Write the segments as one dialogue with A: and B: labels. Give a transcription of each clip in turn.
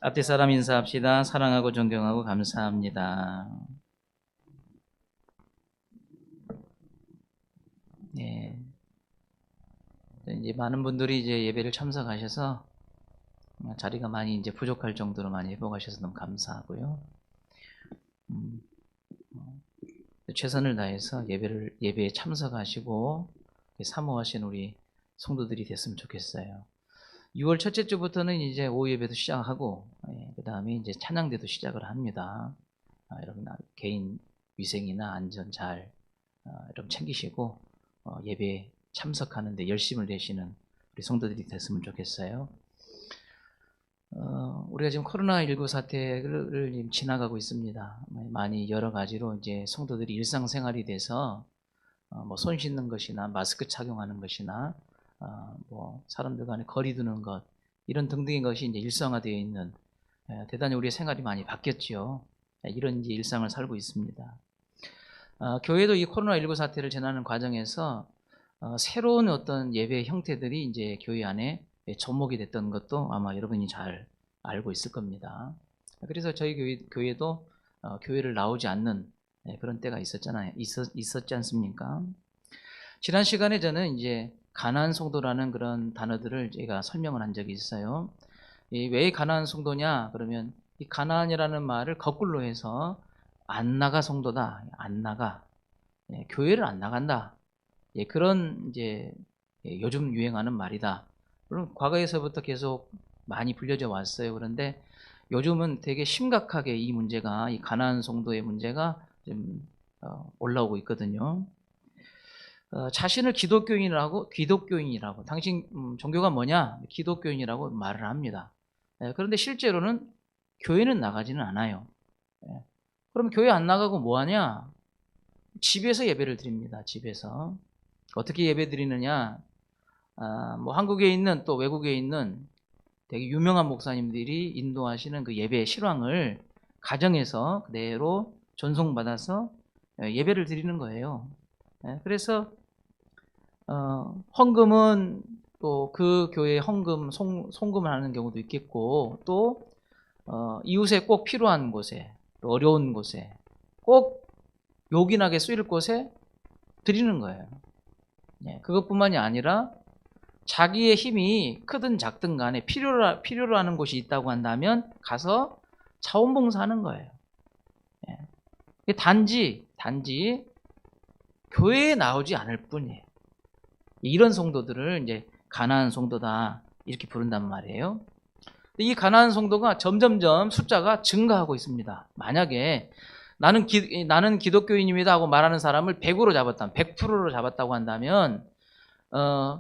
A: 앞뒤 사람 인사합시다. 사랑하고 존경하고 감사합니다. 예. 이제 많은 분들이 이제 예배를 참석하셔서 자리가 많이 이제 부족할 정도로 많이 회복하셔서 너무 감사하고요. 최선을 다해서 예배에 참석하시고 사모하신 우리 성도들이 됐으면 좋겠어요. 6월 첫째 주부터는 이제 오후 예배도 시작하고, 그 다음에 이제 찬양대도 시작을 합니다. 여러분 개인 위생이나 안전 잘 여러분 챙기시고 예배에 참석하는데 열심을 내시는 우리 성도들이 됐으면 좋겠어요. 우리가 지금 코로나19 사태를 지금 지나가고 있습니다. 많이 여러 가지로 이제 성도들이 일상생활이 돼서 뭐 손 씻는 것이나 마스크 착용하는 것이나 뭐 사람들 간에 거리 두는 것 이런 등등의 것이 이제 일상화되어 있는 대단히 우리의 생활이 많이 바뀌었죠. 이런 이제 일상을 살고 있습니다. 교회도 이 코로나19 사태를 지나는 과정에서 새로운 어떤 예배 형태들이 이제 교회 안에 접목이 됐던 것도 아마 여러분이 잘 알고 있을 겁니다. 그래서 저희 교회도 교회를 나오지 않는 그런 때가 있었지 않습니까? 지난 시간에 저는 이제 가나안 성도라는 그런 단어들을 제가 설명을 한 적이 있어요. 왜 가나안 성도냐? 그러면 이 가나안이라는 말을 거꾸로 해서 안 나가 성도다. 안 나가. 교회를 안 나간다. 그런 이제 요즘 유행하는 말이다. 물론 과거에서부터 계속 많이 불려져 왔어요. 그런데 요즘은 되게 심각하게 이 문제가, 이 가나안 성도의 문제가 좀 올라오고 있거든요. 자신을 기독교인이라고 당신 종교가 뭐냐? 기독교인이라고 말을 합니다. 그런데 실제로는 교회는 나가지는 않아요. 그럼 교회 안 나가고 뭐 하냐? 집에서 예배를 드립니다. 집에서. 어떻게 예배 드리느냐? 뭐 한국에 있는 또 외국에 있는 되게 유명한 목사님들이 인도하시는 그 예배 실황을 가정에서 그대로 전송받아서 예배를 드리는 거예요. 그래서 헌금은 또 그 교회에 송금을 하는 경우도 있겠고, 또 이웃에 꼭 필요한 곳에, 또 어려운 곳에, 꼭 요긴하게 쓰일 곳에 드리는 거예요. 그것뿐만이 아니라 자기의 힘이 크든 작든 간에 필요로 하는 곳이 있다고 한다면 가서 자원봉사하는 거예요. 단지 교회에 나오지 않을 뿐이에요. 이런 성도들을 이제 가나안 성도다 이렇게 부른단 말이에요. 이 가나안 성도가 점점점 숫자가 증가하고 있습니다. 만약에 나는 기독교인입니다 하고 말하는 사람을 100으로 잡았다면, 100%로 잡았다고 한다면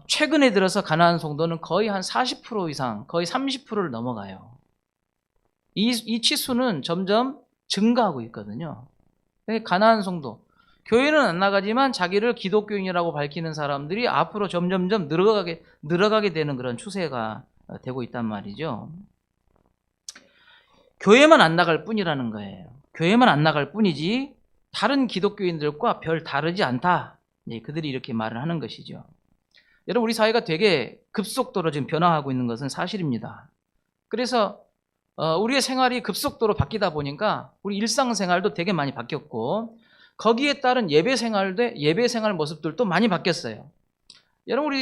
A: 최근에 들어서 가나안 성도는 거의 한 40% 이상, 거의 30%를 넘어가요. 이 치수는 점점 증가하고 있거든요. 가나안 성도, 교회는 안 나가지만 자기를 기독교인이라고 밝히는 사람들이 앞으로 점점점 늘어가게 되는 그런 추세가 되고 있단 말이죠. 교회만 안 나갈 뿐이라는 거예요. 교회만 안 나갈 뿐이지 다른 기독교인들과 별 다르지 않다. 그들이 이렇게 말을 하는 것이죠. 여러분, 우리 사회가 되게 급속도로 지금 변화하고 있는 것은 사실입니다. 그래서 우리의 생활이 급속도로 바뀌다 보니까 우리 일상생활도 되게 많이 바뀌었고, 거기에 따른 예배 생활 모습들도 많이 바뀌었어요. 여러분,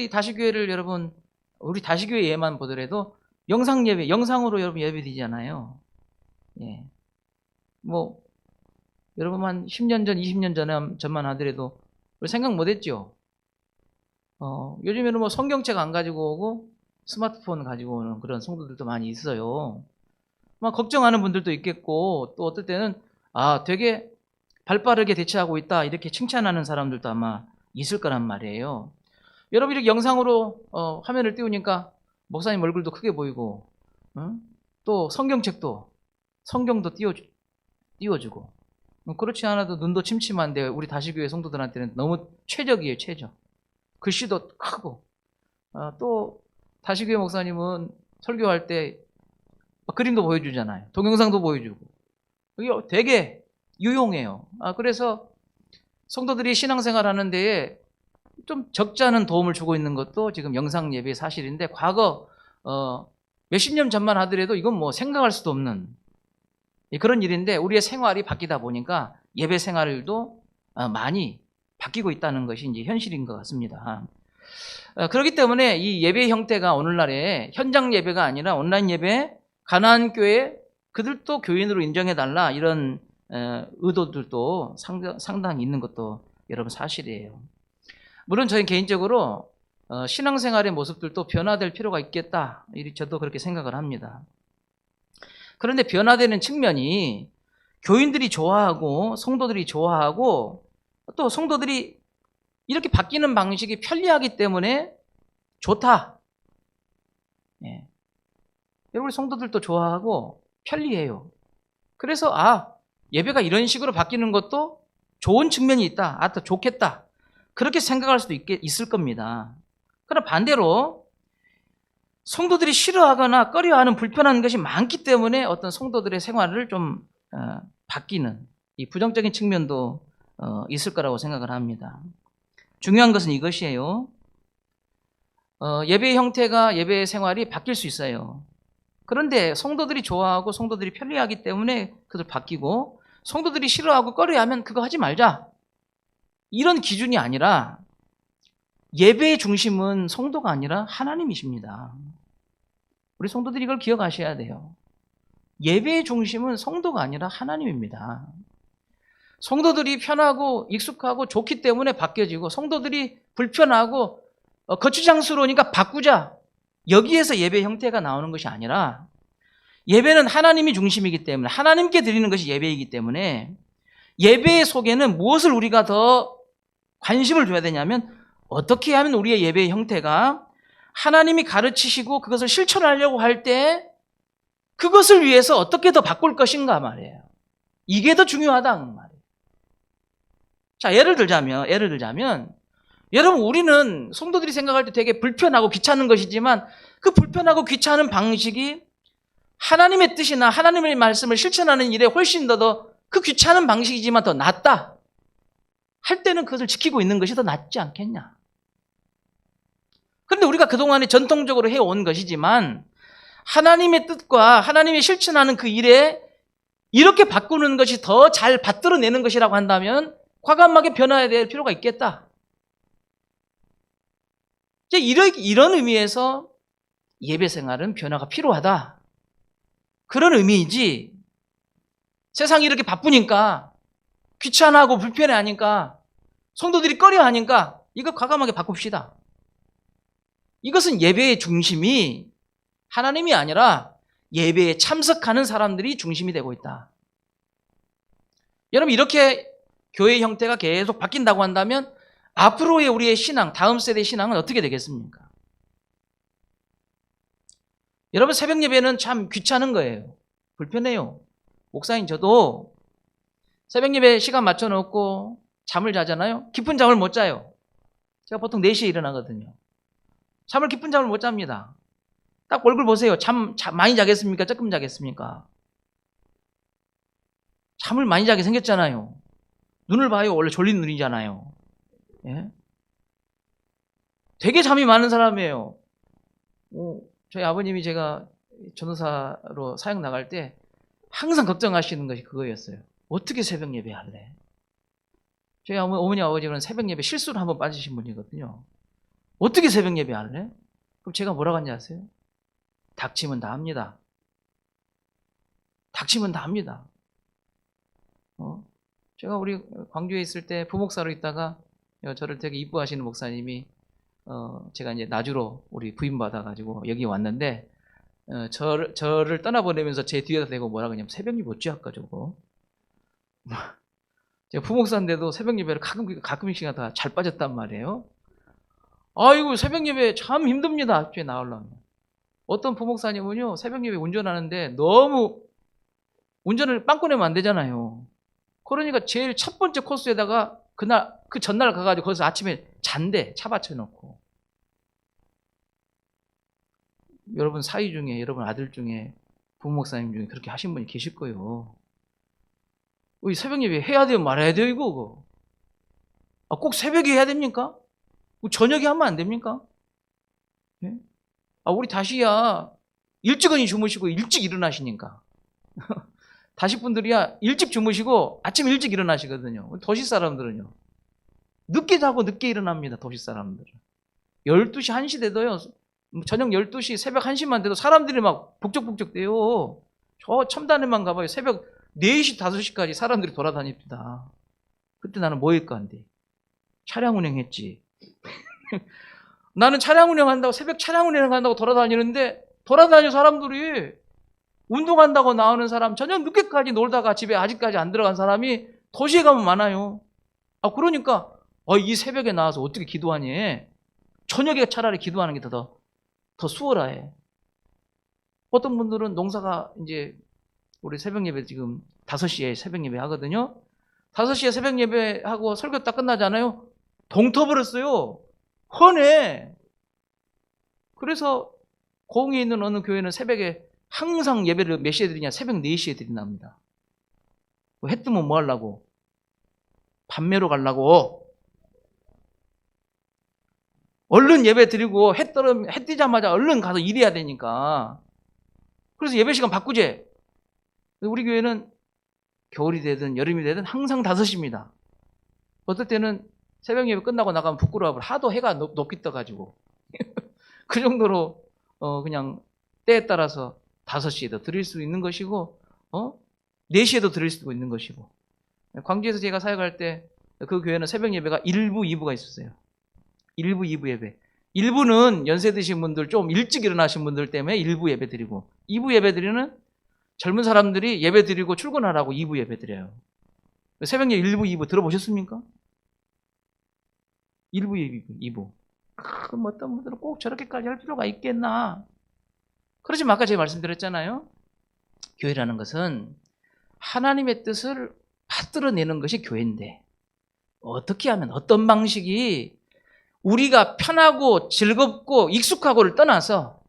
A: 우리 다시교회 예만 보더라도 영상으로 여러분 예배 드리잖아요. 뭐 여러분 한 10년 전, 20년 전만 하더라도 생각 못했죠. 요즘에는 뭐 성경책 안 가지고 오고 스마트폰 가지고 오는 그런 성도들도 많이 있어요. 막 걱정하는 분들도 있겠고, 또 어떨 때는 되게 발빠르게 대처하고 있다 이렇게 칭찬하는 사람들도 아마 있을 거란 말이에요. 여러분, 이렇게 영상으로 화면을 띄우니까 목사님 얼굴도 크게 보이고, 또 성경도 띄워주고, 그렇지 않아도 눈도 침침한데 우리 다시교회 성도들한테는 너무 최적이에요. 최적. 글씨도 크고, 또 다시교회 목사님은 설교할 때 그림도 보여주잖아요. 동영상도 보여주고. 이게 되게 유용해요. 그래서 성도들이 신앙생활 하는 데에 좀 적지 않은 도움을 주고 있는 것도 지금 영상 예배의 사실인데, 과거 몇십 년 전만 하더라도 이건 뭐 생각할 수도 없는 그런 일인데 우리의 생활이 바뀌다 보니까 예배 생활도 많이 바뀌고 있다는 것이 이제 현실인 것 같습니다. 그렇기 때문에 이 예배 형태가 오늘날에 현장 예배가 아니라 온라인 예배, 가나안 교회 그들도 교인으로 인정해달라 이런 의도들도 상당히 있는 것도 여러분 사실이에요. 물론 저희 개인적으로 신앙생활의 모습들도 변화될 필요가 있겠다. 저도 그렇게 생각을 합니다. 그런데 변화되는 측면이 교인들이 좋아하고 성도들이 좋아하고 또 성도들이 이렇게 바뀌는 방식이 편리하기 때문에 좋다. 예. 여러분 성도들도 좋아하고 편리해요. 그래서 예배가 이런 식으로 바뀌는 것도 좋은 측면이 있다. 더 좋겠다. 그렇게 생각할 수도 있을 겁니다. 그러나 반대로 성도들이 싫어하거나 꺼려하는 불편한 것이 많기 때문에 어떤 성도들의 생활을 좀 바뀌는 이 부정적인 측면도 있을 거라고 생각을 합니다. 중요한 것은 이것이에요. 예배 형태가 예배 생활이 바뀔 수 있어요. 그런데 성도들이 좋아하고 성도들이 편리하기 때문에 그들 바뀌고 성도들이 싫어하고 꺼려하면 그거 하지 말자. 이런 기준이 아니라 예배의 중심은 성도가 아니라 하나님이십니다. 우리 성도들이 이걸 기억하셔야 돼요. 예배의 중심은 성도가 아니라 하나님입니다. 성도들이 편하고 익숙하고 좋기 때문에 바뀌어지고 성도들이 불편하고 거추장스러우니까 바꾸자. 여기에서 예배 형태가 나오는 것이 아니라 예배는 하나님이 중심이기 때문에 하나님께 드리는 것이 예배이기 때문에 예배 속에는 무엇을 우리가 더 관심을 줘야 되냐면 어떻게 하면 우리의 예배의 형태가 하나님이 가르치시고 그것을 실천하려고 할 때 그것을 위해서 어떻게 더 바꿀 것인가 말이에요. 이게 더 중요하다 말이에요. 자, 예를 들자면 여러분 우리는 성도들이 생각할 때 되게 불편하고 귀찮은 것이지만 그 불편하고 귀찮은 방식이 하나님의 뜻이나 하나님의 말씀을 실천하는 일에 훨씬 더 그 귀찮은 방식이지만 더 낫다 할 때는 그것을 지키고 있는 것이 더 낫지 않겠냐. 그런데 우리가 그동안에 전통적으로 해온 것이지만 하나님의 뜻과 하나님이 실천하는 그 일에 이렇게 바꾸는 것이 더 잘 받들어내는 것이라고 한다면 과감하게 변화해야 될 필요가 있겠다. 이런 의미에서 예배 생활은 변화가 필요하다. 그런 의미이지 세상이 이렇게 바쁘니까 귀찮아하고 불편해하니까 성도들이 꺼려하니까 이거 과감하게 바꿉시다. 이것은 예배의 중심이 하나님이 아니라 예배에 참석하는 사람들이 중심이 되고 있다. 여러분 이렇게 교회 형태가 계속 바뀐다고 한다면 앞으로의 우리의 신앙, 다음 세대의 신앙은 어떻게 되겠습니까? 여러분 새벽 예배는 참 귀찮은 거예요. 불편해요. 목사님 저도 새벽 예배 시간 맞춰놓고 잠을 자잖아요. 깊은 잠을 못 자요. 제가 보통 4시에 일어나거든요. 깊은 잠을 못 잡니다. 딱 얼굴 보세요. 잠 많이 자겠습니까? 조금 자겠습니까? 잠을 많이 자게 생겼잖아요. 눈을 봐요. 원래 졸린 눈이잖아요. 예? 되게 잠이 많은 사람이에요. 저희 아버님이 제가 전도사로 사역 나갈 때 항상 걱정하시는 것이 그거였어요. 어떻게 새벽 예배 할래? 저희 어머니 아버지는 새벽 예배 실수로 한번 빠지신 분이거든요. 어떻게 새벽 예배 할래? 그럼 제가 뭐라고 하는지 아세요? 닥치면 다 합니다. 닥치면 다 합니다. 제가 우리 광주에 있을 때 부목사로 있다가 저를 되게 이뻐하시는 목사님이 제가 이제 나주로 우리 부임받아가지고 여기 왔는데 저를 떠나보내면서 제 뒤에다 대고 뭐라 그러냐면 새벽 예배 못 지어가지고 제가 부목사인데도 새벽 예배를 가끔씩 다 잘 빠졌단 말이에요. 아이고 새벽 예배 참 힘듭니다. 앞에 나오려면. 어떤 부목사님은요 새벽 예배 운전하는데 너무 운전을 빵꾸 내면 안 되잖아요. 그러니까 제일 첫 번째 코스에다가 그 전날 가가지고 거기서 아침에 잔대 차 받쳐놓고. 여러분 사위 중에 여러분 아들 중에 부목사님 중에 그렇게 하신 분이 계실 거예요. 이 새벽 예배 해야 돼요 말아야 돼요 이거. 꼭 새벽에 해야 됩니까? 저녁에 하면 안 됩니까? 예? 우리 다시야 일찍은 주무시고 일찍 일어나시니까. 다시 분들이야 일찍 주무시고 아침 일찍 일어나시거든요. 도시 사람들은요. 늦게 자고 늦게 일어납니다. 도시 사람들은. 12시, 1시 돼도요. 저녁 12시, 새벽 1시만 돼도 사람들이 막 북적북적 대요. 저 첨단에만 가봐요. 새벽 4시, 5시까지 사람들이 돌아다닙니다. 그때 나는 뭐 할까 한데? 차량 운행했지. 나는 차량 운행한다고, 새벽 차량 운행한다고 돌아다니는데, 돌아다니는 사람들이 운동한다고 나오는 사람, 저녁 늦게까지 놀다가 집에 아직까지 안 들어간 사람이 도시에 가면 많아요. 아, 그러니까, 이 새벽에 나와서 어떻게 기도하니? 저녁에 차라리 기도하는 게 더 수월하 해. 어떤 분들은 농사가 이제, 우리 새벽 예배 지금 5시에 새벽 예배 하거든요. 5시에 새벽 예배 하고 설교 딱 끝나잖아요. 동터버렸어요. 헌해. 그래서 고흥에 있는 어느 교회는 새벽에 항상 예배를 몇 시에 드리냐? 새벽 4시에 드린답니다. 해 뜨면 뭐 하려고? 밤매로 가려고. 얼른 예배 드리고 해 뜨자마자 얼른 가서 일해야 되니까. 그래서 예배 시간 바꾸재. 우리 교회는 겨울이 되든 여름이 되든 항상 5시입니다. 어떨 때는 새벽 예배 끝나고 나가면 부끄러워. 하도 해가 높이 떠가지고. 그 정도로 그냥 때에 따라서 5시에도 드릴 수 있는 것이고 4시에도 드릴 수도 있는 것이고. 광주에서 제가 사역할 때 그 교회는 새벽 예배가 1부, 2부가 있었어요. 1부, 2부 예배. 1부는 연세 드신 분들, 좀 일찍 일어나신 분들 때문에 1부 예배 드리고, 2부 예배 드리는 젊은 사람들이 예배 드리고 출근하라고 2부 예배 드려요. 새벽 예배 1부, 2부 들어보셨습니까? 1부 예배, 2부. 그럼 어떤 분들은 꼭 저렇게까지 할 필요가 있겠나? 그렇지만 아까 제가 말씀드렸잖아요. 교회라는 것은 하나님의 뜻을 받들어내는 것이 교회인데, 어떻게 하면, 어떤 방식이 우리가 편하고 즐겁고 익숙하고를 떠나서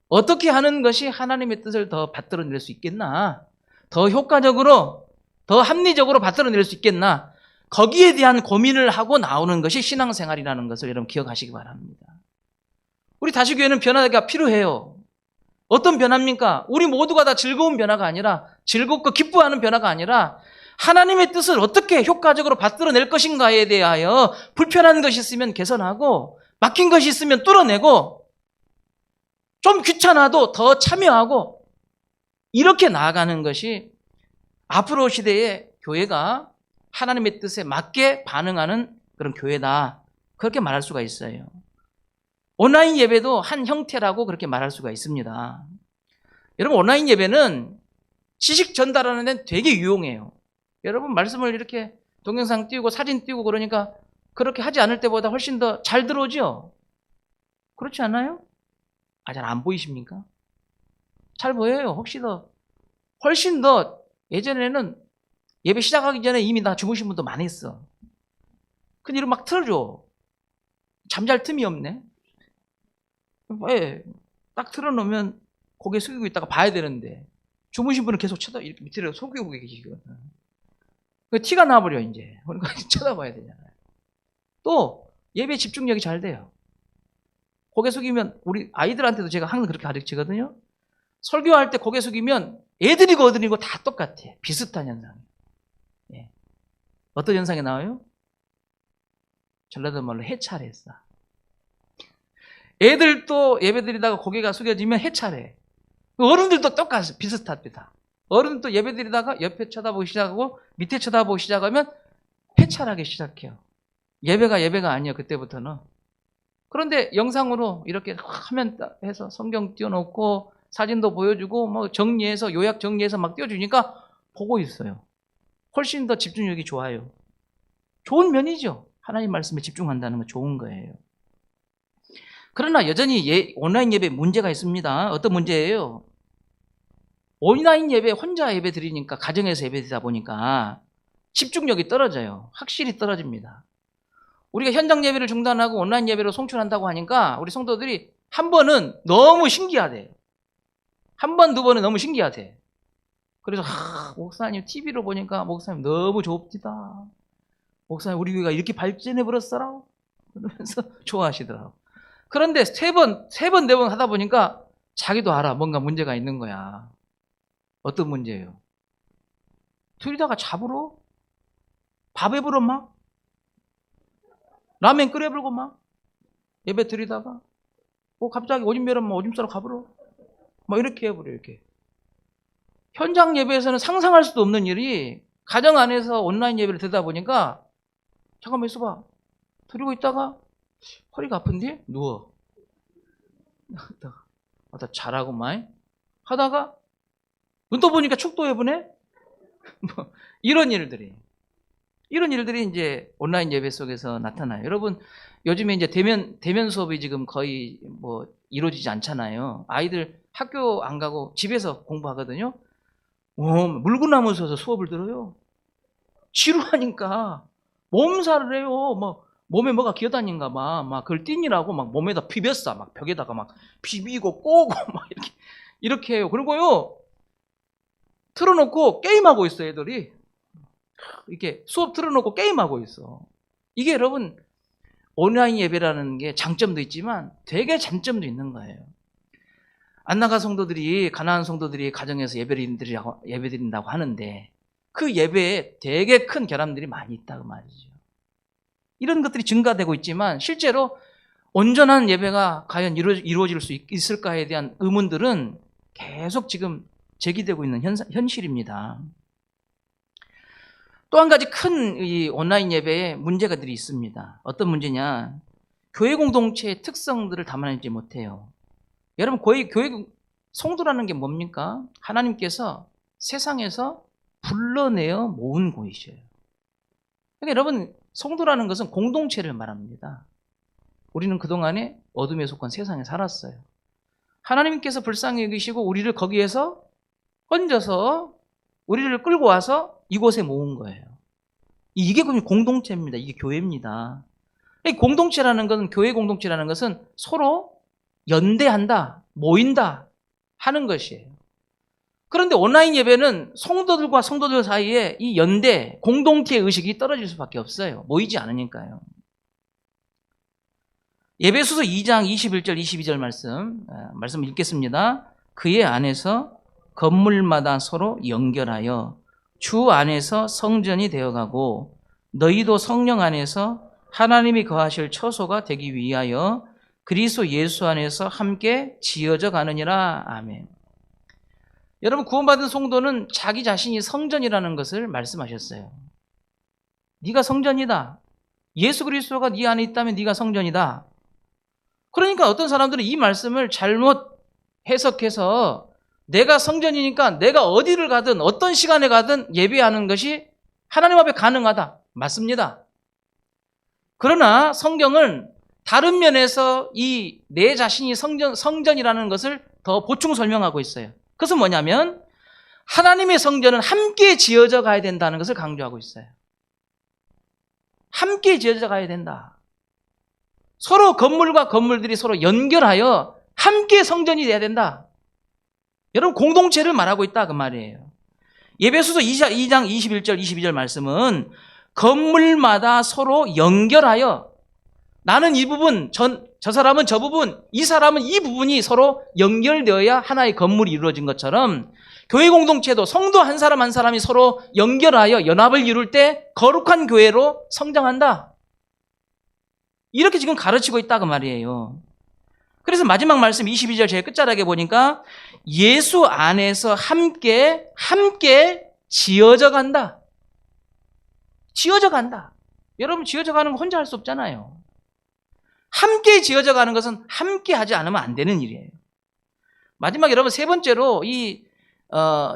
A: 어떻게 하는 것이 하나님의 뜻을 더 받들어낼 수 있겠나? 더 효과적으로, 더 합리적으로 받들어낼 수 있겠나? 거기에 대한 고민을 하고 나오는 것이 신앙생활이라는 것을 여러분 기억하시기 바랍니다. 우리 다시교회는 변화가 필요해요. 어떤 변화입니까? 우리 모두가 다 즐거운 변화가 아니라, 즐겁고 기뻐하는 변화가 아니라 하나님의 뜻을 어떻게 효과적으로 받들어낼 것인가에 대하여 불편한 것이 있으면 개선하고, 막힌 것이 있으면 뚫어내고, 좀 귀찮아도 더 참여하고, 이렇게 나아가는 것이 앞으로 시대에 교회가 하나님의 뜻에 맞게 반응하는 그런 교회다. 그렇게 말할 수가 있어요. 온라인 예배도 한 형태라고 그렇게 말할 수가 있습니다. 여러분, 온라인 예배는 지식 전달하는 데는 되게 유용해요. 여러분, 말씀을 이렇게 동영상 띄우고 사진 띄우고 그러니까 그렇게 하지 않을 때보다 훨씬 더 잘 들어오죠? 그렇지 않아요? 잘 안 보이십니까? 잘 보여요. 훨씬 더 예전에는 예배 시작하기 전에 이미 다 주무신 분도 많이 있어. 근데 이걸 막 틀어줘. 잠잘 틈이 없네. 왜? 딱 틀어놓으면 고개 숙이고 있다가 봐야 되는데, 주무신 분은 계속 이렇게 밑으로 속이고 계시거든. 티가 나버려, 이제. 그러니까 쳐다봐야 되잖아요. 또, 예배 집중력이 잘 돼요. 고개 숙이면, 우리 아이들한테도 제가 항상 그렇게 가르치거든요. 설교할 때 고개 숙이면 애들이고 어른이고 다 똑같아. 비슷한 현상. 예. 어떤 현상이 나와요? 전라도 말로 해찰했어. 애들도 예배 드리다가 고개가 숙여지면 해찰해. 어른들도 똑같아. 비슷합니다. 어른도 예배 드리다가 옆에 쳐다보기 시작하고 밑에 쳐다보기 시작하면 해찰하기 시작해요. 예배가 아니에요. 그때부터는. 그런데 영상으로 이렇게 화면 해서 성경 띄워놓고 사진도 보여주고 뭐 정리해서 요약 정리해서 막 띄워주니까 보고 있어요. 훨씬 더 집중력이 좋아요. 좋은 면이죠. 하나님 말씀에 집중한다는 건 좋은 거예요. 그러나 여전히 온라인 예배에 문제가 있습니다. 어떤 문제예요? 온라인 예배, 혼자 예배 드리니까, 가정에서 예배 드리다 보니까 집중력이 떨어져요. 확실히 떨어집니다. 우리가 현장 예배를 중단하고 온라인 예배로 송출한다고 하니까 우리 성도들이 한 번은 너무 신기하대. 한 번, 두 번은 너무 신기하대. 그래서 목사님 TV로 보니까 목사님 너무 좋읍니다. 목사님 우리 교회가 이렇게 발전해 버렸어라. 그러면서 좋아하시더라고. 그런데 세 번, 네 번 하다 보니까 자기도 알아. 뭔가 문제가 있는 거야. 어떤 문제예요? 들이다가 잡으러? 밥 해부러 막? 라면 끓여불고 막? 예배 드리다가? 갑자기 오줌 매려면 오줌 싸러 가버려? 막 이렇게 해버려, 이렇게. 현장 예배에서는 상상할 수도 없는 일이 가정 안에서 온라인 예배를 드리다 보니까 잠깐만 있어봐. 드리고 있다가 허리가 아픈데? 누워. 나 잘하고 많이 하다가 눈 떠보니까 축도 예배네? 뭐 이런 일들이 이제 온라인 예배 속에서 나타나요. 여러분, 요즘에 이제 대면 수업이 지금 거의 뭐 이루어지지 않잖아요. 아이들 학교 안 가고 집에서 공부하거든요. 물구나무 서서 수업을 들어요. 지루하니까 몸살을 해요. 막 몸에 뭐가 기어다닌가 봐. 막 그걸 띠니라고 막 몸에다 비볐어. 막 벽에다가 막 비비고 꼬고 막 이렇게 해요. 그리고요, 틀어놓고 게임하고 있어, 애들이. 이렇게 수업 틀어놓고 게임하고 있어. 이게 여러분, 온라인 예배라는 게 장점도 있지만 되게 단점도 있는 거예요. 안 나간 성도들이, 가난한 성도들이 가정에서 예배드린다고 하는데 그 예배에 되게 큰 결함들이 많이 있다고 말이죠. 이런 것들이 증가되고 있지만 실제로 온전한 예배가 과연 이루어질 수 있을까에 대한 의문들은 계속 지금 제기되고 있는 현실입니다. 또 한 가지 큰 이 온라인 예배에 문제가들이 있습니다. 어떤 문제냐? 교회 공동체의 특성들을 담아내지 못해요. 여러분, 교회 성도라는 게 뭡니까? 하나님께서 세상에서 불러내어 모은 곳이에요. 그러니까 여러분, 성도라는 것은 공동체를 말합니다. 우리는 그동안에 어둠에 속한 세상에 살았어요. 하나님께서 불쌍히 여기시고 우리를 거기에서 건져서 우리를 끌고 와서 이곳에 모은 거예요. 이게 공동체입니다. 이게 교회입니다. 이 공동체라는 것은, 교회 공동체라는 것은 서로 연대한다, 모인다 하는 것이에요. 그런데 온라인 예배는 성도들과 성도들 사이에 이 연대, 공동체 의식이 떨어질 수밖에 없어요. 모이지 않으니까요. 예배소서 2장 21절 22절 말씀 읽겠습니다. 그의 안에서 건물마다 서로 연결하여 주 안에서 성전이 되어가고 너희도 성령 안에서 하나님이 거하실 처소가 되기 위하여 그리스도 예수 안에서 함께 지어져 가느니라. 아멘. 여러분, 구원받은 성도는 자기 자신이 성전이라는 것을 말씀하셨어요. 네가 성전이다. 예수 그리스도가 네 안에 있다면 네가 성전이다. 그러니까 어떤 사람들은 이 말씀을 잘못 해석해서 내가 성전이니까 내가 어디를 가든 어떤 시간에 가든 예배하는 것이 하나님 앞에 가능하다. 맞습니다. 그러나 성경은 다른 면에서 이 내 자신이 성전이라는 것을 더 보충 설명하고 있어요. 그것은 뭐냐면 하나님의 성전은 함께 지어져 가야 된다는 것을 강조하고 있어요. 함께 지어져 가야 된다. 서로 건물과 건물들이 서로 연결하여 함께 성전이 돼야 된다. 여러분, 공동체를 말하고 있다 그 말이에요. 예배소서 2장 21절 22절 말씀은 건물마다 서로 연결하여 나는 이 부분, 저 사람은 저 부분, 이 사람은 이 부분이 서로 연결되어야 하나의 건물이 이루어진 것처럼 교회 공동체도 성도 한 사람 한 사람이 서로 연결하여 연합을 이룰 때 거룩한 교회로 성장한다. 이렇게 지금 가르치고 있다 그 말이에요. 그래서 마지막 말씀 22절 제일 끝자락에 보니까 예수 안에서 함께 지어져 간다. 지어져 간다. 여러분, 지어져 가는 거 혼자 할 수 없잖아요. 함께 지어져 가는 것은 함께 하지 않으면 안 되는 일이에요. 마지막 여러분, 세 번째로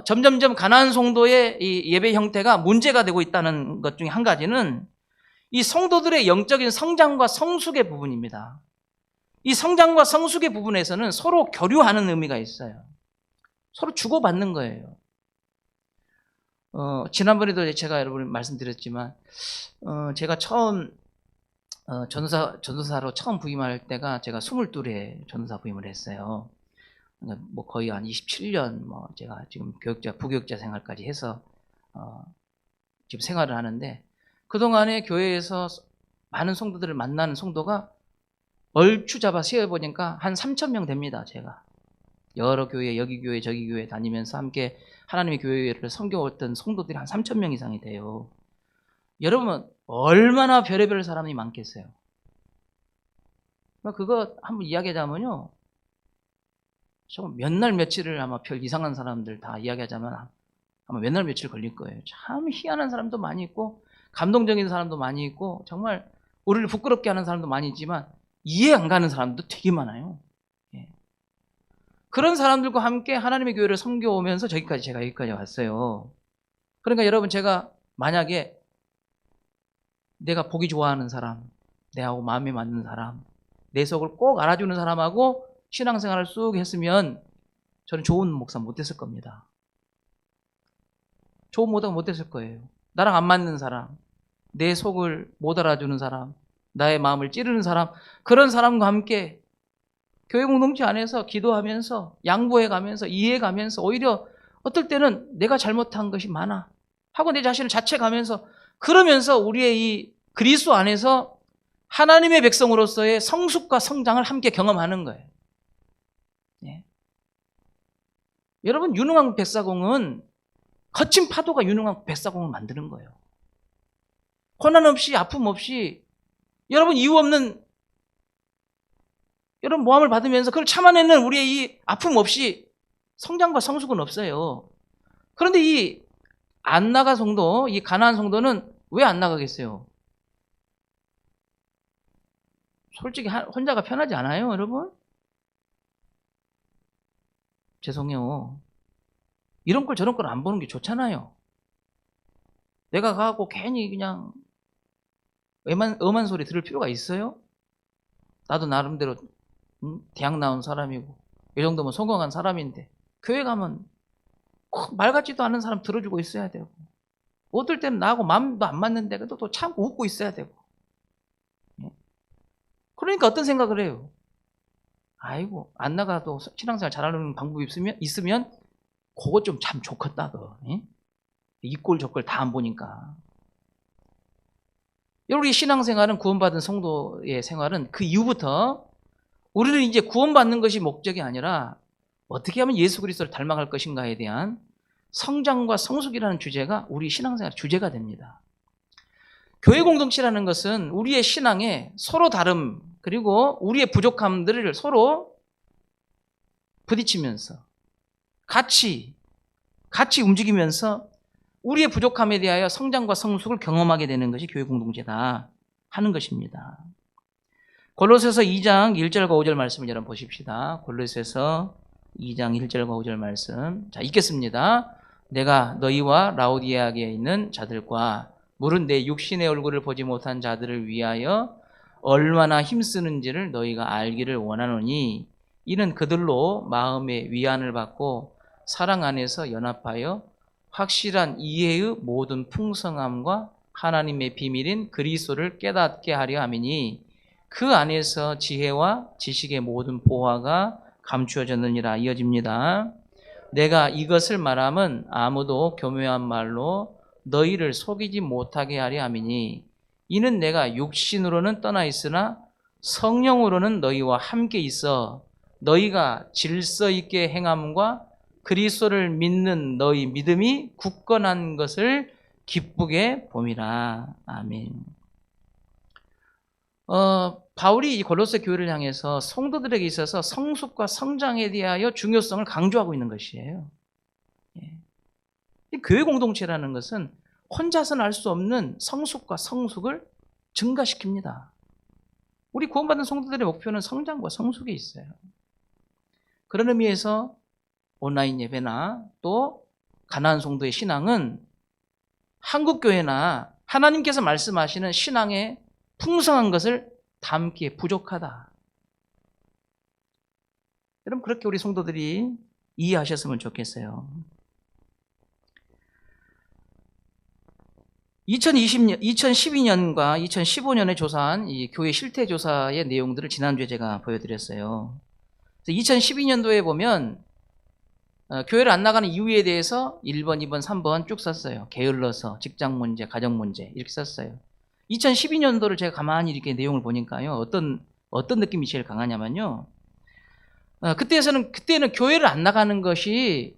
A: 점점점 가난한 성도의 이 예배 형태가 문제가 되고 있다는 것 중에 한 가지는 이 성도들의 영적인 성장과 성숙의 부분입니다. 이 성장과 성숙의 부분에서는 서로 교류하는 의미가 있어요. 서로 주고받는 거예요. 지난번에도 제가 여러분 말씀드렸지만, 제가 처음, 전도사로 처음 부임할 때가 제가 22회 전도사 부임을 했어요. 그러니까 뭐 거의 한 27년, 제가 지금 부교육자 생활까지 해서, 지금 생활을 하는데, 그동안에 교회에서 많은 성도들을 만나는 성도가 얼추 잡아 세어보니까 한 3,000명 됩니다, 제가. 여러 교회, 여기 교회, 저기 교회 다니면서 함께 하나님의 교회를 섬겨왔던 성도들이 한 3,000명 이상이 돼요. 여러분 얼마나 별의별 사람이 많겠어요. 그거 한번 이야기하자면요, 몇 날 며칠을 아마 별 이상한 사람들 다 이야기하자면 아마 몇 날 며칠 걸릴 거예요. 참 희한한 사람도 많이 있고 감동적인 사람도 많이 있고 정말 우리를 부끄럽게 하는 사람도 많이 있지만 이해 안 가는 사람도 되게 많아요. 예. 그런 사람들과 함께 하나님의 교회를 섬겨오면서 제가 여기까지 왔어요. 그러니까 여러분, 제가 만약에 내가 보기 좋아하는 사람, 내하고 마음에 맞는 사람, 내 속을 꼭 알아주는 사람하고 신앙생활을 쑥 했으면 저는 좋은 목사 못했을 겁니다. 좋은 목사가 못했을 거예요. 나랑 안 맞는 사람, 내 속을 못 알아주는 사람, 나의 마음을 찌르는 사람, 그런 사람과 함께 교회 공동체 안에서 기도하면서 양보해가면서 이해해가면서 오히려 어떨 때는 내가 잘못한 것이 많아 하고 내 자신을 자책하면서, 그러면서 우리의 이 그리스도 안에서 하나님의 백성으로서의 성숙과 성장을 함께 경험하는 거예요. 예. 여러분, 유능한 뱃사공은 거친 파도가 유능한 뱃사공을 만드는 거예요. 고난 없이 아픔 없이 여러분 이유 없는 여러분 모함을 받으면서 그걸 참아내는 우리의 이 아픔 없이 성장과 성숙은 없어요. 그런데 이 안 나가 성도, 이 가나안 성도는 왜 안 나가겠어요? 솔직히 혼자가 편하지 않아요, 여러분? 죄송해요. 이런 걸 저런 걸 안 보는 게 좋잖아요. 내가 가고 괜히 그냥 엄한 소리 들을 필요가 있어요? 나도 나름대로 대학 나온 사람이고 이 정도면 성공한 사람인데 교회 가면 말 같지도 않은 사람 들어주고 있어야 되고, 어떨 때는 나하고 마음도 안 맞는데 그래도 또 참고 웃고 있어야 되고. 그러니까 어떤 생각을 해요? 아이고, 안 나가도 신앙생활 잘하는 방법이 있으면 그거 좀 참 좋겠다. 이 꼴 저 꼴 다 안 보니까. 우리 신앙생활은, 구원받은 성도의 생활은 그 이후부터 우리는 이제 구원받는 것이 목적이 아니라 어떻게 하면 예수 그리스도를 닮아갈 것인가에 대한 성장과 성숙이라는 주제가 우리 신앙생활의 주제가 됩니다. 교회 공동체라는 것은 우리의 신앙에 서로 다름, 그리고 우리의 부족함들을 서로 부딪히면서 같이 움직이면서 우리의 부족함에 대하여 성장과 성숙을 경험하게 되는 것이 교회 공동체다 하는 것입니다. 골로새서 2장 1절과 5절 말씀을 여러분 보십시다. 골로새서 2장 1절과 5절 말씀. 자, 읽겠습니다. 내가 너희와 라오디게아에 있는 자들과 물은 내 육신의 얼굴을 보지 못한 자들을 위하여 얼마나 힘쓰는지를 너희가 알기를 원하노니, 이는 그들로 마음의 위안을 받고 사랑 안에서 연합하여 확실한 이해의 모든 풍성함과 하나님의 비밀인 그리스도를 깨닫게 하려 함이니, 그 안에서 지혜와 지식의 모든 보화가 감추어졌느니라. 이어집니다. 내가 이것을 말함은 아무도 교묘한 말로 너희를 속이지 못하게 하려 함이니, 이는 내가 육신으로는 떠나 있으나 성령으로는 너희와 함께 있어 너희가 질서 있게 행함과 그리스도를 믿는 너희 믿음이 굳건한 것을 기쁘게 봄이라. 아멘. 바울이 이 골로새 교회를 향해서 성도들에게 있어서 성숙과 성장에 대하여 중요성을 강조하고 있는 것이에요. 예. 이 교회 공동체라는 것은 혼자서는 알 수 없는 성숙과 성숙을 증가시킵니다. 우리 구원받은 성도들의 목표는 성장과 성숙에 있어요. 그런 의미에서 온라인 예배나 또 가나안 성도의 신앙은 한국교회나 하나님께서 말씀하시는 신앙의 풍성한 것을 담기에 부족하다. 여러분, 그렇게 우리 성도들이 이해하셨으면 좋겠어요. 2012년과 2015년에 조사한 이 교회 실태 조사의 내용들을 지난주에 제가 보여드렸어요. 2012년도에 보면 교회를 안 나가는 이유에 대해서 1번, 2번, 3번 쭉 썼어요. 게을러서, 직장 문제, 가정 문제 이렇게 썼어요. 2012년도를 제가 가만히 이렇게 내용을 보니까요, 어떤 느낌이 제일 강하냐면요, 그때는 교회를 안 나가는 것이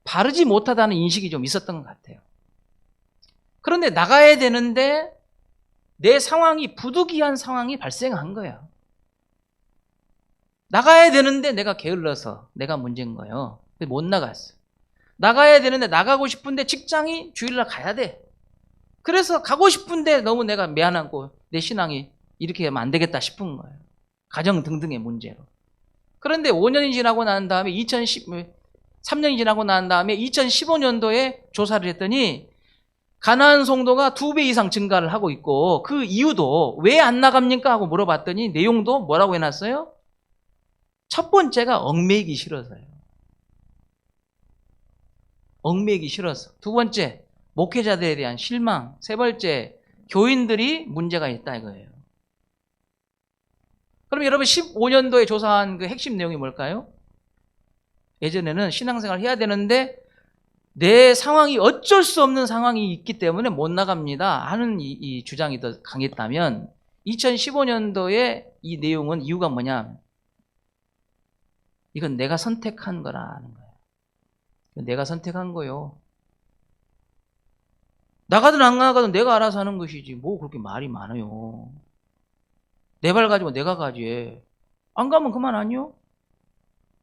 A: 바르지 못하다는 인식이 좀 있었던 것 같아요. 그런데 나가야 되는데 내 상황이 부득이한 상황이 발생한 거예요. 나가야 되는데 내가 게을러서 내가 문제인 거예요. 못 나갔어. 나가야 되는데 나가고 싶은데 직장이 주일날 가야 돼. 그래서 가고 싶은데 너무 내가 미안하고 내 신앙이 이렇게 하면 안 되겠다 싶은 거예요. 가정 등등의 문제로. 그런데 5년이 지나고 난 다음에 3년이 지나고 난 다음에 2015년도에 조사를 했더니 가나안 성도가 2배 이상 증가를 하고 있고 그 이유도 왜 안 나갑니까? 하고 물어봤더니 내용도 뭐라고 해놨어요? 첫 번째가 얽매이기 싫어서요. 얽매이기 싫어서. 두 번째, 목회자들에 대한 실망. 세 번째, 교인들이 문제가 있다 이거예요. 그럼 여러분 15년도에 조사한 그 핵심 내용이 뭘까요? 예전에는 신앙생활을 해야 되는데 내 상황이 어쩔 수 없는 상황이 있기 때문에 못 나갑니다 하는 이 주장이 더 강했다면 2015년도에 이 내용은 이유가 뭐냐? 이건 내가 선택한 거라는 거예요. 내가 선택한 거요. 나가든 안 나가든 내가 알아서 하는 것이지 뭐 그렇게 말이 많아요. 내 발 가지고 내가 가지. 안 가면 그만 아니요?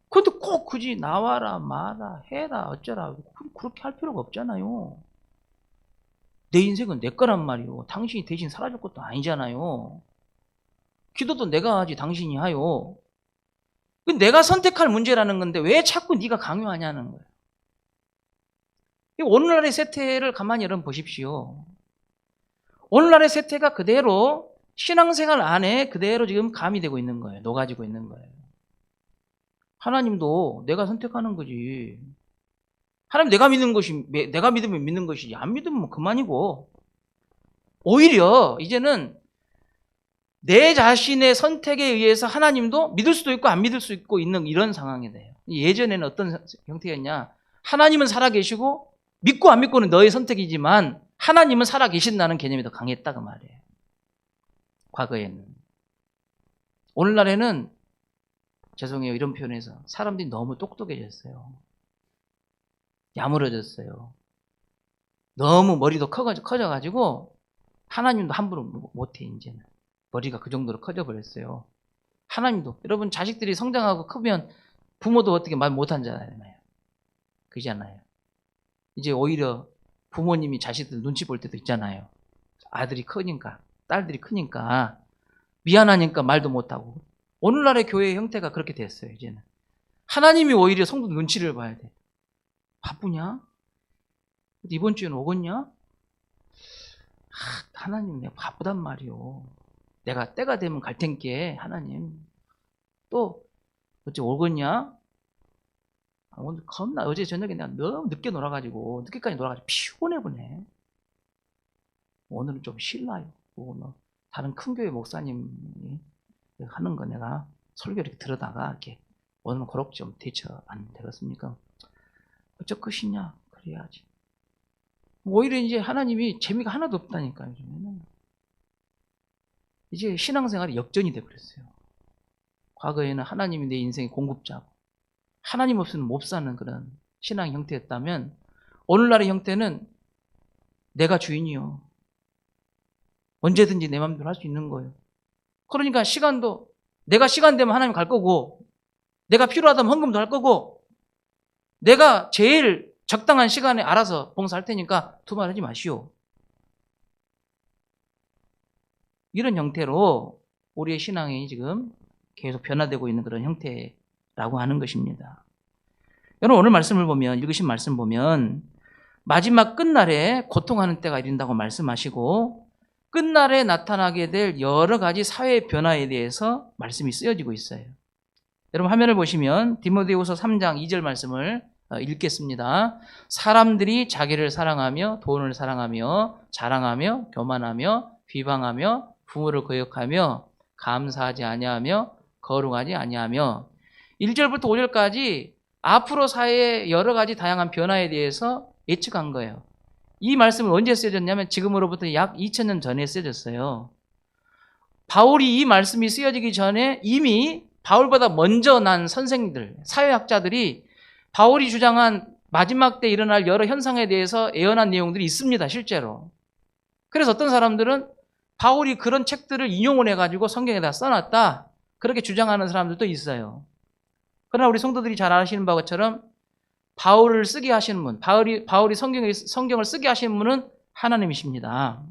A: 근데 꼭 굳이 나와라 마라 해라 어쩌라 그렇게 할 필요가 없잖아요. 내 인생은 내 거란 말이요. 당신이 대신 살아줄 것도 아니잖아요. 기도도 내가 하지 당신이 하요. 내가 선택할 문제라는 건데 왜 자꾸 네가 강요하냐는 거예요. 오늘날의 세태를 가만히 여러분 보십시오. 오늘날의 세태가 그대로 신앙생활 안에 그대로 지금 가미되고 있는 거예요. 녹아지고 있는 거예요. 하나님도 내가 선택하는 거지. 하나님 내가 믿는 것이, 내가 믿으면 믿는 것이지. 안 믿으면 그만이고. 오히려 이제는 내 자신의 선택에 의해서 하나님도 믿을 수도 있고 안 믿을 수 있고 있는 이런 상황이 돼요. 예전에는 어떤 형태였냐. 하나님은 살아계시고 믿고 안 믿고는 너의 선택이지만 하나님은 살아계신다는 개념이 더 강했다 그 말이에요. 과거에는. 오늘날에는 죄송해요 이런 표현에서 사람들이 너무 똑똑해졌어요. 야무러졌어요. 너무 머리도 커져가지고 하나님도 함부로 못해 이제는. 머리가 그 정도로 커져버렸어요. 하나님도. 여러분 자식들이 성장하고 크면 부모도 어떻게 말 못하잖아요. 그잖아요. 이제 오히려 부모님이 자식들 눈치 볼 때도 있잖아요. 아들이 크니까 딸들이 크니까 미안하니까 말도 못하고. 오늘날의 교회의 형태가 그렇게 됐어요. 이제는 하나님이 오히려 성도 눈치를 봐야 돼. 바쁘냐? 이번 주에는 오겠냐? 하나님 내가 바쁘단 말이요. 내가 때가 되면 갈 텐께 하나님. 또 어째 오겠냐? 오늘 겁나 어제 저녁에 내가 너무 늦게 놀아가지고 늦게까지 놀아가지고 피곤해 보네. 오늘은 좀 쉴라요. 다른 큰 교회 목사님이 하는 거 내가 설교 이렇게 들어다가 이렇게 오늘은 그렇게 좀 대처 안 되겠습니까? 어쩌 것이냐? 그래야지. 오히려 이제 하나님이 재미가 하나도 없다니까요. 요즘에는. 이제 신앙생활이 역전이 돼버렸어요. 과거에는 하나님이 내 인생의 공급자고 하나님 없으면 못 사는 그런 신앙 형태였다면 오늘날의 형태는 내가 주인이요. 언제든지 내 마음대로 할 수 있는 거예요. 그러니까 시간도 내가 시간 되면 하나님 갈 거고 내가 필요하다면 헌금도 할 거고 내가 제일 적당한 시간에 알아서 봉사할 테니까 두말하지 마시오. 이런 형태로 우리의 신앙이 지금 계속 변화되고 있는 그런 형태라고 하는 것입니다. 여러분 오늘 말씀을 보면 읽으신 말씀 보면 마지막 끝날에 고통하는 때가 이른다고 말씀하시고 끝날에 나타나게 될 여러 가지 사회 변화에 대해서 말씀이 쓰여지고 있어요. 여러분 화면을 보시면 디모데후서 3장 2절 말씀을 읽겠습니다. 사람들이 자기를 사랑하며 돈을 사랑하며 자랑하며 교만하며 비방하며 부모를 거역하며 감사하지 아니하며 거룩하지 아니하며 1절부터 5절까지 앞으로 사회의 여러 가지 다양한 변화에 대해서 예측한 거예요. 이 말씀은 언제 쓰여졌냐면 지금으로부터 약 2000년 전에 쓰여졌어요. 바울이 이 말씀이 쓰여지기 전에 이미 바울보다 먼저 난 선생들, 사회학자들이 바울이 주장한 마지막 때 일어날 여러 현상에 대해서 예언한 내용들이 있습니다, 실제로. 그래서 어떤 사람들은 바울이 그런 책들을 인용을 해가지고 성경에다 써놨다, 그렇게 주장하는 사람들도 있어요. 그러나 우리 성도들이 잘 아시는 바처럼 바울을 쓰게 하시는 분, 바울이 성경을 쓰게 하시는 분은 하나님이십니다.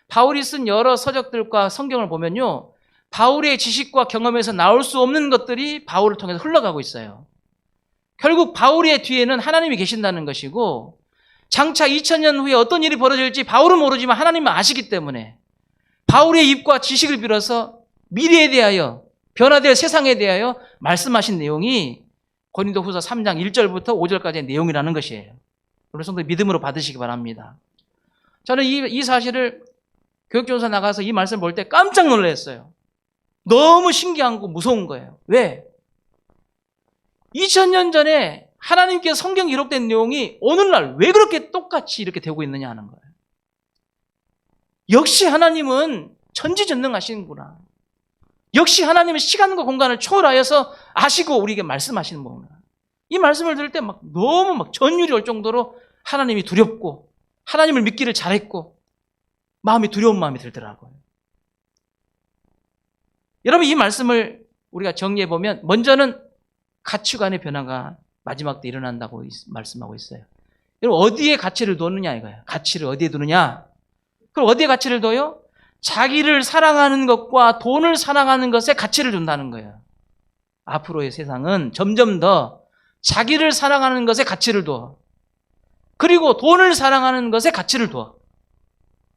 A: 바울이 쓴 여러 서적들과 성경을 보면요, 바울의 지식과 경험에서 나올 수 없는 것들이 바울을 통해서 흘러가고 있어요. 결국 바울의 뒤에는 하나님이 계신다는 것이고, 장차 2000년 후에 어떤 일이 벌어질지 바울은 모르지만 하나님은 아시기 때문에 바울의 입과 지식을 빌어서 미래에 대하여, 변화될 세상에 대하여 말씀하신 내용이 고린도후서 3장 1절부터 5절까지의 내용이라는 것이에요. 우리 성도 믿음으로 받으시기 바랍니다. 저는 이 사실을 교육조사 나가서 이 말씀을 볼 때 깜짝 놀랐어요. 너무 신기한 거, 무서운 거예요. 왜? 2000년 전에 하나님께서 성경에 기록된 내용이 오늘날 왜 그렇게 똑같이 이렇게 되고 있느냐 하는 거예요. 역시 하나님은 전지전능하시는구나. 역시 하나님은 시간과 공간을 초월하여서 아시고 우리에게 말씀하시는 거구나. 이 말씀을 들을 때 너무 전율이 올 정도로 하나님이 두렵고 하나님을 믿기를 잘했고 마음이 두려운 마음이 들더라고요. 여러분, 이 말씀을 우리가 정리해 보면 먼저는 가치관의 변화가 마지막 때 일어난다고 말씀하고 있어요. 여러분, 어디에 가치를 두느냐 이거예요. 가치를 어디에 두느냐? 그럼 어디에 가치를 둬요? 자기를 사랑하는 것과 돈을 사랑하는 것에 가치를 둔다는 거예요. 앞으로의 세상은 점점 더 자기를 사랑하는 것에 가치를 둬. 그리고 돈을 사랑하는 것에 가치를 둬.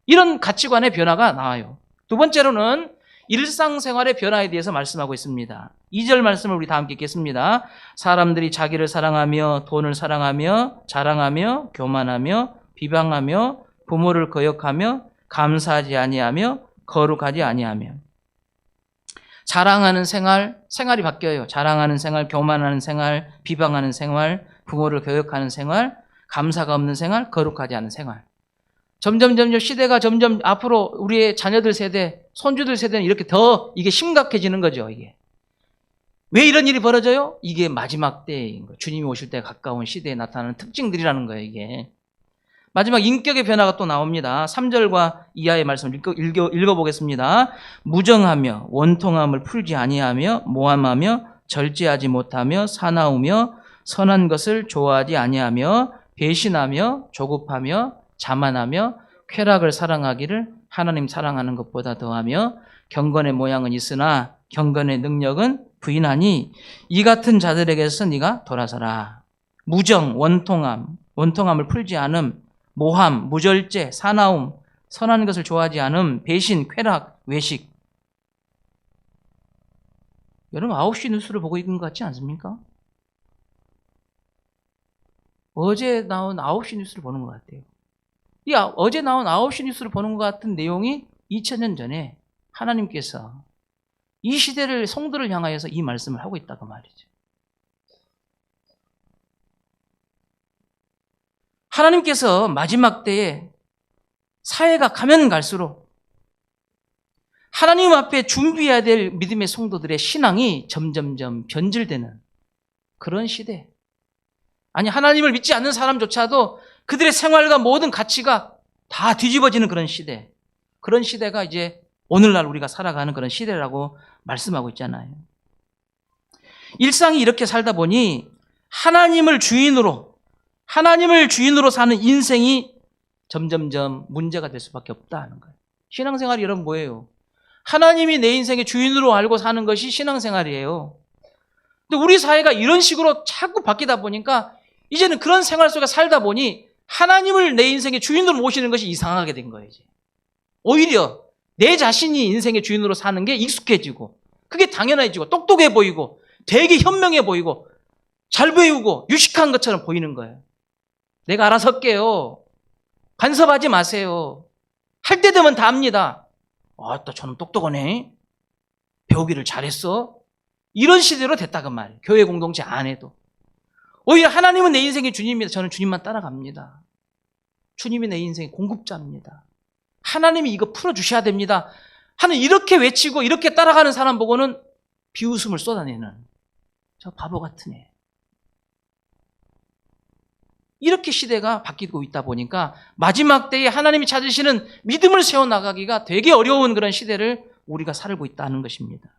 A: 이런 가치관의 변화가 나와요. 두 번째로는 일상생활의 변화에 대해서 말씀하고 있습니다. 2절 말씀을 우리 다 함께 읽겠습니다. 사람들이 자기를 사랑하며 돈을 사랑하며 자랑하며 교만하며 비방하며 부모를 거역하며 감사하지 아니하며 거룩하지 아니하며. 자랑하는 생활이 바뀌어요. 자랑하는 생활, 교만하는 생활, 비방하는 생활, 부모를 거역하는 생활, 감사가 없는 생활, 거룩하지 않은 생활. 점점 시대가 점점 앞으로 우리의 자녀들 세대, 손주들 세대는 이렇게 더 이게 심각해지는 거죠. 이게 왜 이런 일이 벌어져요? 이게 마지막 때인 거예요. 주님이 오실 때 가까운 시대에 나타나는 특징들이라는 거예요. 이게 마지막 인격의 변화가 또 나옵니다. 3절과 이하의 말씀을 읽어보겠습니다. 무정하며 원통함을 풀지 아니하며 모함하며 절제하지 못하며 사나우며 선한 것을 좋아하지 아니하며 배신하며 조급하며 자만하며 쾌락을 사랑하기를 하나님 사랑하는 것보다 더하며 경건의 모양은 있으나 경건의 능력은 부인하니 이 같은 자들에게서 네가 돌아서라. 무정, 원통함을 풀지 않음, 모함, 무절제, 사나움, 선한 것을 좋아하지 않음, 배신, 쾌락, 외식. 여러분 9시 뉴스를 보고 있는 것 같지 않습니까? 어제 나온 9시 뉴스를 보는 것 같아요. 어제 나온 9시 뉴스를 보는 것 같은 내용이 2000년 전에 하나님께서 이 시대를, 성도를 향하여서 이 말씀을 하고 있다고 말이죠. 하나님께서 마지막 때에 사회가 가면 갈수록 하나님 앞에 준비해야 될 믿음의 성도들의 신앙이 점점점 변질되는 그런 시대. 아니, 하나님을 믿지 않는 사람조차도 그들의 생활과 모든 가치가 다 뒤집어지는 그런 시대. 그런 시대가 이제 오늘날 우리가 살아가는 그런 시대라고 말씀하고 있잖아요. 일상이 이렇게 살다 보니 하나님을 주인으로 사는 인생이 점점점 문제가 될 수밖에 없다는 거예요. 신앙생활이 여러분 뭐예요? 하나님이 내 인생의 주인으로 알고 사는 것이 신앙생활이에요. 근데 우리 사회가 이런 식으로 자꾸 바뀌다 보니까 이제는 그런 생활 속에 살다 보니 하나님을 내 인생의 주인으로 모시는 것이 이상하게 된 거예요. 이제. 오히려 내 자신이 인생의 주인으로 사는 게 익숙해지고 그게 당연해지고 똑똑해 보이고 되게 현명해 보이고 잘 배우고 유식한 것처럼 보이는 거예요. 내가 알아서 할게요. 간섭하지 마세요. 할 때 되면 다 합니다. 또 저는 똑똑하네. 배우기를 잘했어. 이런 시대로 됐다고 말이에요. 교회 공동체 안에도. 오히려 하나님은 내 인생의 주님입니다. 저는 주님만 따라갑니다. 주님이 내 인생의 공급자입니다. 하나님이 이거 풀어주셔야 됩니다. 하는 이렇게 외치고 이렇게 따라가는 사람 보고는 비웃음을 쏟아내는 저 바보 같은 애. 이렇게 시대가 바뀌고 있다 보니까 마지막 때에 하나님이 찾으시는 믿음을 세워나가기가 되게 어려운 그런 시대를 우리가 살고 있다는 것입니다.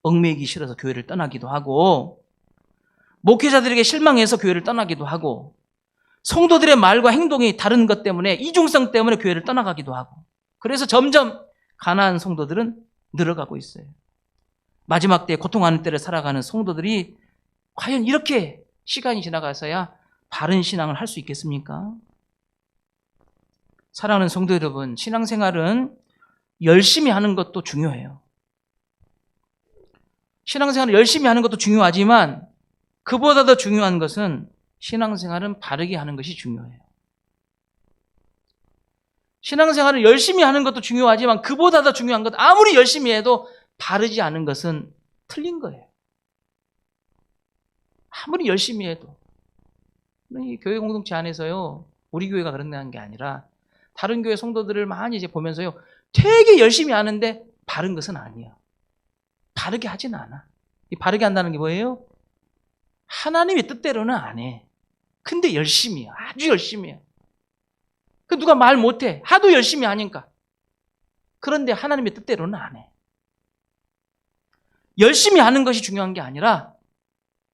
A: 얽매이기 싫어서 교회를 떠나기도 하고, 목회자들에게 실망해서 교회를 떠나기도 하고, 성도들의 말과 행동이 다른 것 때문에, 이중성 때문에 교회를 떠나가기도 하고, 그래서 점점 가난한 성도들은 늘어가고 있어요. 마지막 때에 고통하는 때를 살아가는 성도들이 과연 이렇게 시간이 지나가서야 바른 신앙을 할 수 있겠습니까? 사랑하는 성도 여러분, 신앙생활은 열심히 하는 것도 중요해요. 신앙생활을 열심히 하는 것도 중요하지만 그보다 더 중요한 것은 신앙생활은 바르게 하는 것이 중요해요. 신앙생활을 열심히 하는 것도 중요하지만 그보다 더 중요한 것, 아무리 열심히 해도 바르지 않은 것은 틀린 거예요. 아무리 열심히 해도. 이 교회 공동체 안에서요, 우리 교회가 그런 게 아니라 다른 교회 성도들을 많이 이제 보면서요, 되게 열심히 하는데 바른 것은 아니야. 바르게 하진 않아. 이 바르게 한다는 게 뭐예요? 하나님의 뜻대로는 안 해. 근데 열심히 해. 아주 열심히 해. 그 누가 말 못해. 하도 열심히 하니까. 그런데 하나님의 뜻대로는 안 해. 열심히 하는 것이 중요한 게 아니라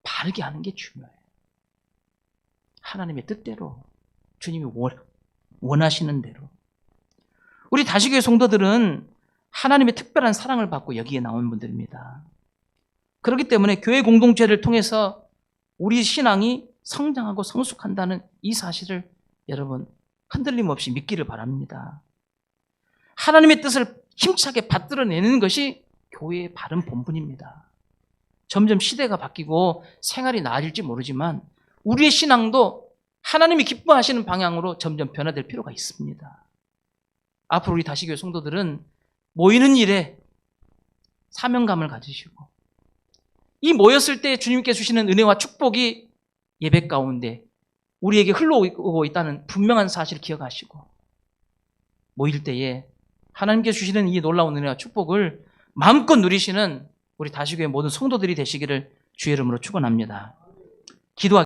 A: 바르게 하는 게 중요해요. 하나님의 뜻대로, 주님이 원하시는 대로. 우리 다시교회 성도들은 하나님의 특별한 사랑을 받고 여기에 나온 분들입니다. 그렇기 때문에 교회 공동체를 통해서 우리 신앙이 성장하고 성숙한다는 이 사실을 여러분 흔들림 없이 믿기를 바랍니다. 하나님의 뜻을 힘차게 받들어내는 것이 교회의 바른 본분입니다. 점점 시대가 바뀌고 생활이 나아질지 모르지만 우리의 신앙도 하나님이 기뻐하시는 방향으로 점점 변화될 필요가 있습니다. 앞으로 우리 다시교회 성도들은 모이는 일에 사명감을 가지시고, 이 모였을 때 주님께 주시는 은혜와 축복이 예배 가운데 우리에게 흘러오고 있다는 분명한 사실을 기억하시고, 모일 때에 하나님께 주시는 이 놀라운 은혜와 축복을 마음껏 누리시는 우리 다시교회 모든 성도들이 되시기를 주의 이름으로 축원합니다. 기도하겠습니다.